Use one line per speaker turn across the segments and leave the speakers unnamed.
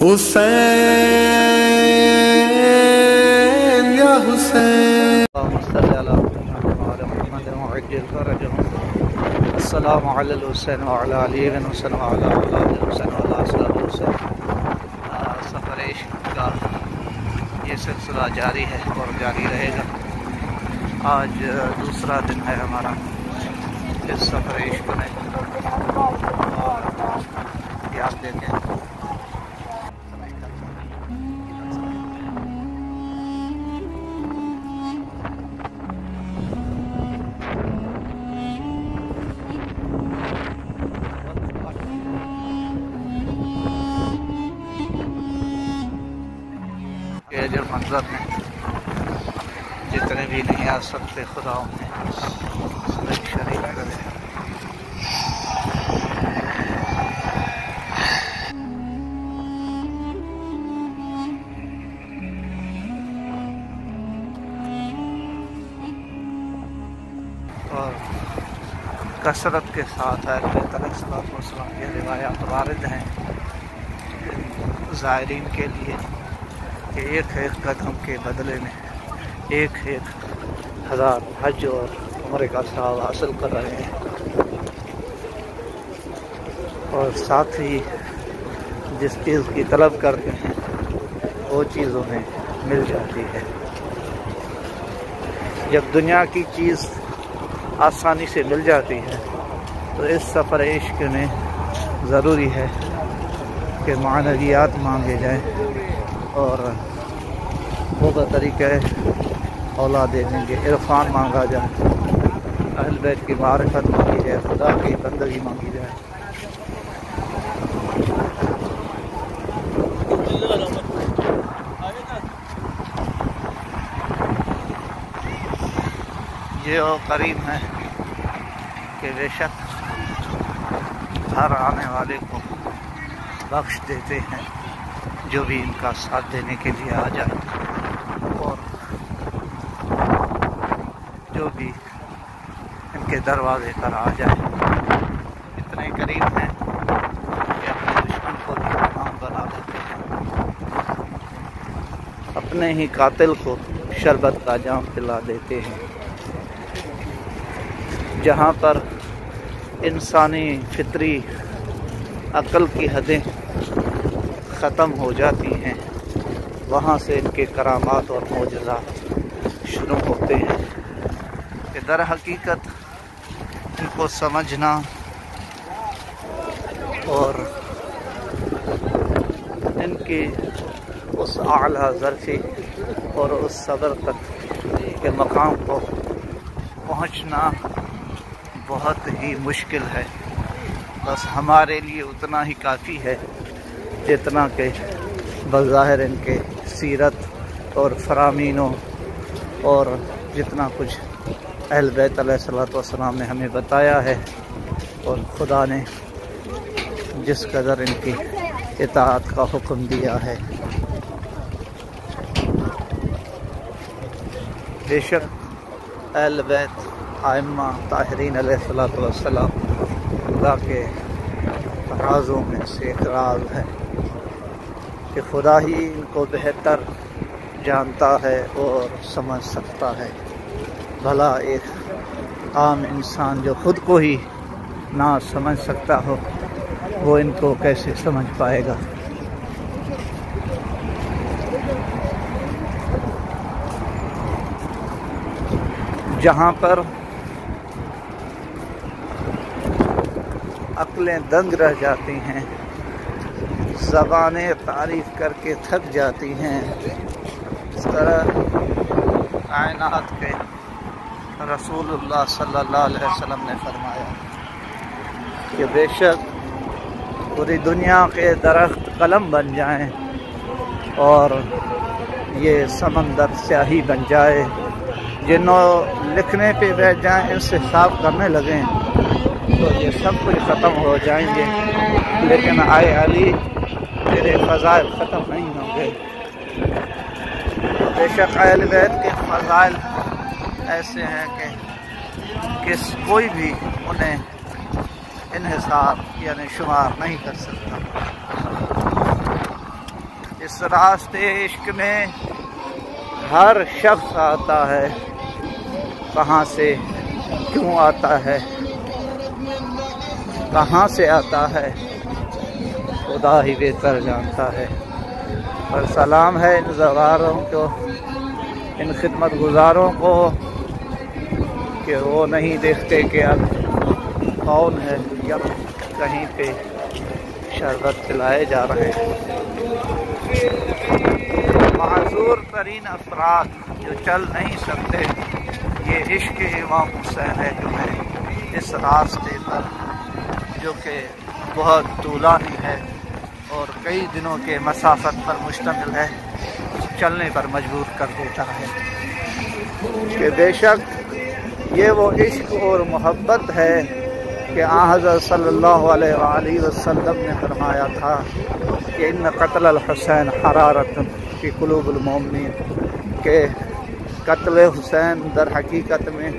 हुसैन या हुसैन।
अस्सलामु अलैहि हुसैन व अला अली बिन हुसैन व अला औलाद हुसैन व अला असहाब हुसैन। सफ़र इश्क का ये सिलसिला जारी है और जारी रहेगा। आज दूसरा दिन है हमारा इस सफ़र इश्क में। और ये आप देखें जो मंजर में जितने भी नहीं आ सकते खुदा उन्हें शरीक करे। और कसरत के साथ अलैहिस्सलाम की रिवायात वारिद हैं ज़ायरीन के लिए कि एक एक कदम के बदले में एक हज़ार हज और उम्र का सवाब हासिल कर रहे हैं। और साथ ही जिस चीज़ की तलब करते हैं वो चीज़ उन्हें मिल जाती है। जब दुनिया की चीज़ आसानी से मिल जाती है तो इस सफ़र इश्क में ज़रूरी है कि मानवियात मांगे जाएं और वो तरीक़े औलाद देंगे इरफान मांगा जाए, अहल बैत की मारिफत मांगी जाए, खुदा की बंदगी मांगी जाए। ये वो करीम है कि बेशक हर आने वाले को बख्श देते हैं जो भी इनका साथ देने के लिए आ जाए, और जो भी इनके दरवाजे पर आ जाए। इतने करीब हैं कि अपने दुश्मन को भी मेहमान बना देते हैं, अपने ही कातिल को शरबत का जाम पिला देते हैं। जहाँ पर इंसानी फितरी अक्ल की हदें ख़त्म हो जाती हैं वहाँ से इनके करामात और मौजज़ात शुरू होते हैं कि दर हकीकत इनको समझना और इनकी उस आला ज़र्फ़ी और उस सब्र तक के मकाम को पहुँचना बहुत ही मुश्किल है। बस हमारे लिए उतना ही काफ़ी है जितना कि बज़ाहिर इनके सीरत और फ़रामीनों और जितना कुछ अहल बैत अलैहिस्सलाम ने हमें बताया है और खुदा ने जिस कदर इनकी इताअत का हुक्म दिया है। बेशक अहल बैत आइम्मा ताहिरीन अलैहिस्सलाम खुदा के राज़ों में से एक राज है कि खुदा ही इनको बेहतर जानता है और समझ सकता है। भला एक आम इंसान जो खुद को ही ना समझ सकता हो वो इनको कैसे समझ पाएगा। जहाँ पर अक्लें दंग रह जाती हैं, ज़बानें तारीफ़ करके थक जाती हैं, इस तरह कायनात के रसूलुल्लाह सल्लल्लाहु अलैहि वसल्लम ने फरमाया कि बेशक पूरी दुनिया के दरख्त कलम बन जाएं और ये समंदर स्याही बन जाए, जिन्हों लिखने पे बैठ जाएं, इनसे साफ करने लगें तो ये सब कुछ ख़त्म हो जाएंगे, लेकिन आए अली तेरे फ़ज़ाइल ख़त्म नहीं होंगे। बेशक अहल बैत के फ़ज़ाइल ऐसे हैं कि कोई भी उन्हें इन्हिसार यानी शुमार नहीं कर सकता। इस रास्ते इश्क में हर शख्स आता है, कहाँ से क्यों आता है, कहाँ से आता है, खुदा ही बेहतर जानता है। और सलाम है इन ज़वारों को, इन खिदमत गुजारों को कि वो नहीं देखते कि अब कौन है, जब कहीं पे शरबत पिलाए जा रहे हैं। माज़ूर तरीन अफराद जो चल नहीं सकते, ये इश्क इमाम हुसैन है जो है इस रास्ते पर, जो कि बहुत तूलानी है और कई दिनों के मसाफत पर मुश्तमिल है, चलने पर मजबूर कर देता है। कि बेशक ये वो इश्क और मोहब्बत है कि हज़रत सल्लल्लाहु अलैहि वसल्लम ने फरमाया था कि इन क़त्ल अल हुसैन हरारत फ़ी क़ुलूबिल मोमिनीन, के कत्ल हुसैन दर हकीकत में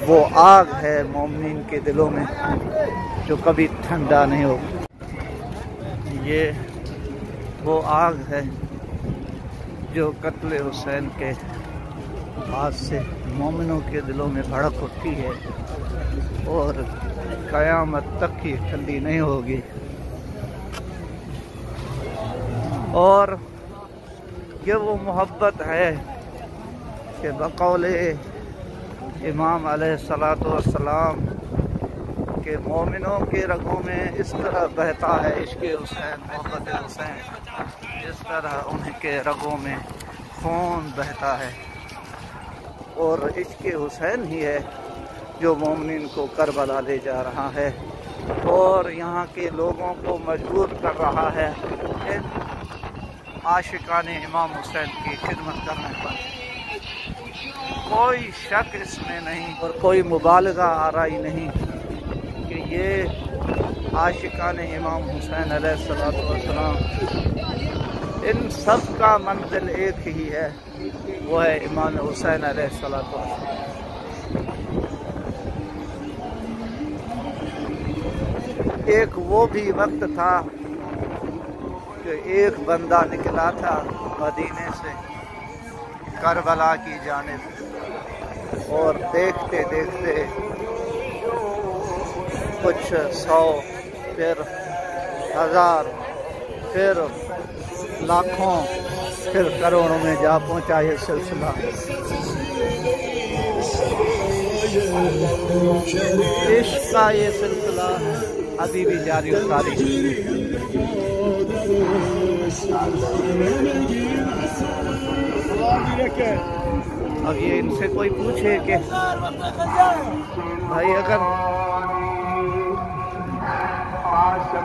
वो आग है मोमिनीन के दिलों में जो कभी ठंडा नहीं होगी। ये वो आग है जो कत्ल हुसैन के बाद से मोमिनों के दिलों में भड़क उठती है और क़यामत तक ही ठंडी नहीं होगी। और ये वो मोहब्बत है कि बक़ौले इमाम अलैहिस्सलातु वस्सलाम के मोमिनों के रगों में इस तरह बहता है इश्क़ हुसैन, मोहब्बत हुसैन, इस तरह उनके रगों में खून बहता है। और इश्क़ हुसैन ही है जो मोमिन को करबला ले जा रहा है और यहाँ के लोगों को मजबूर कर रहा है इन आशिकान इमाम हुसैन की खिदमत करने पर। कोई शक इसमें नहीं और कोई मुबालगा आराई नहीं कि ये आशिकान इमाम हुसैन अलैहिस्सलातु वस्सलाम, इन सब का मंजिल एक ही है, वो है इमाम हुसैन अलैहिस्सलातु वस्सलाम। एक वो भी वक्त था कि एक बंदा निकला था मदीने से करबला की जानिब, और देखते देखते कुछ 100, फिर 1000, फिर लाखों, फिर करोड़ों में जा पहुंचा ये सिलसिला। इश्क का ये सिलसिला अभी भी जारी और तारीख। अब ये इनसे कोई पूछे कि भाई अगर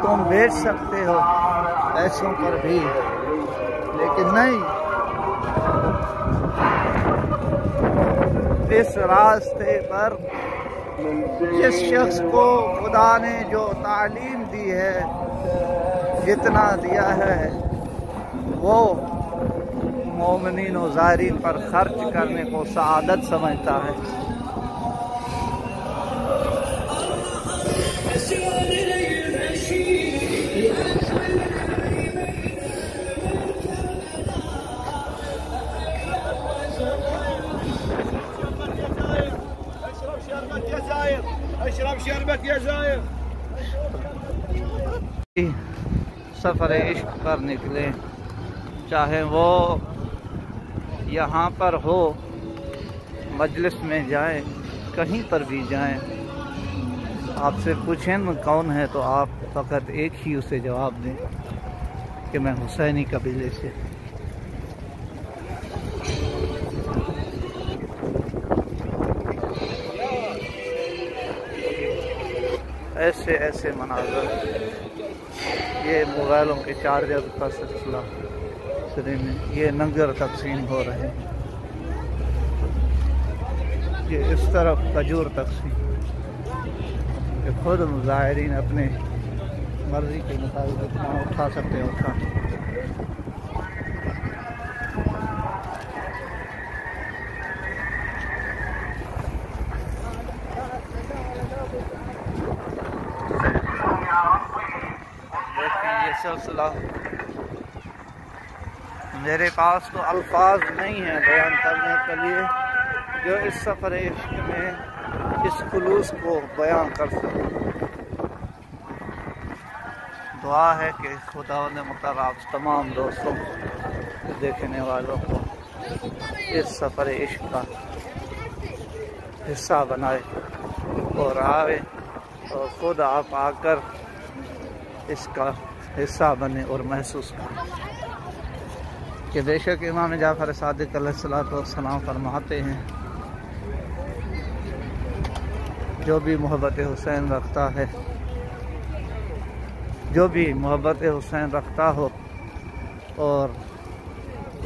तुम बेच सकते हो पैसों पर भी, लेकिन नहीं, इस रास्ते पर जिस शख्स को खुदा ने जो तालीम दी है, जितना दिया है, वो मोमिनीन और ज़ायरीन पर खर्च करने को सआदत समझता है। सफ़र इश्क पर निकले, चाहे वो यहाँ पर हो, मजलिस में जाएं, कहीं पर भी जाएं, आपसे पूछें न कौन है तो आप फ़कत एक ही उसे जवाब दें कि मैं हुसैनी कबीले से। ऐसे ऐसे मनाज़र, ये मोबाइलों के चार्जर का सिलसिला में, ये लंगर तकसीम हो रहे हैं, ये इस तरफ खजूर तकसीम, कि खुद मुज़ाहिरीन अपने मर्ज़ी के मुताबिक जितना उठा सकते हैं उठा। देखिए ये सिलसिला मेरे पास तो अल्फाज नहीं है बयान करने के लिए जो इस सफ़र इश्क में इस खुलूस को बयान कर सके। दुआ है कि खुदावंद मुताला आप तमाम दोस्तों देखने वालों को इस सफ़र इश्क का हिस्सा बनाए और आए और ख़ुद आप आकर इसका हिस्सा बने और महसूस करें कि बेशक इमाम जाफ़र सादिक़ अलैहिस्सलाम फरमाते हैं, जो भी मोहब्बत हुसैन रखता है, जो भी मोहब्बत हुसैन रखता हो और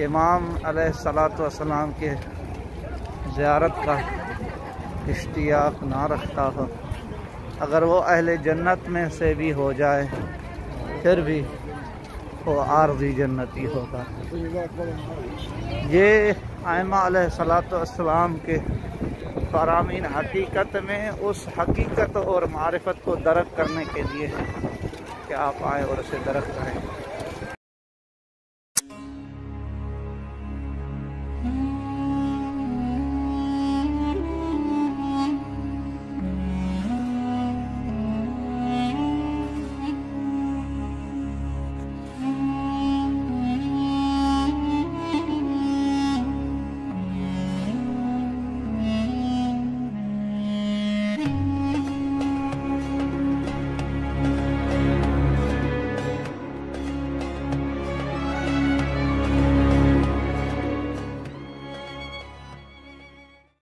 इमाम अलैहिस्सलाम के ज़ियारत का इश्तियाक़ ना रखता हो, अगर वो अहले जन्नत में से भी हो जाए फिर भी वो आर्ज़ी जन्नती होगा। ये आइमा अलैहिस्सलाम के फ़रामीन हकीकत में उस हकीकत और मारिफत को दरक करने के लिए है कि आप आए और उसे दरक करें।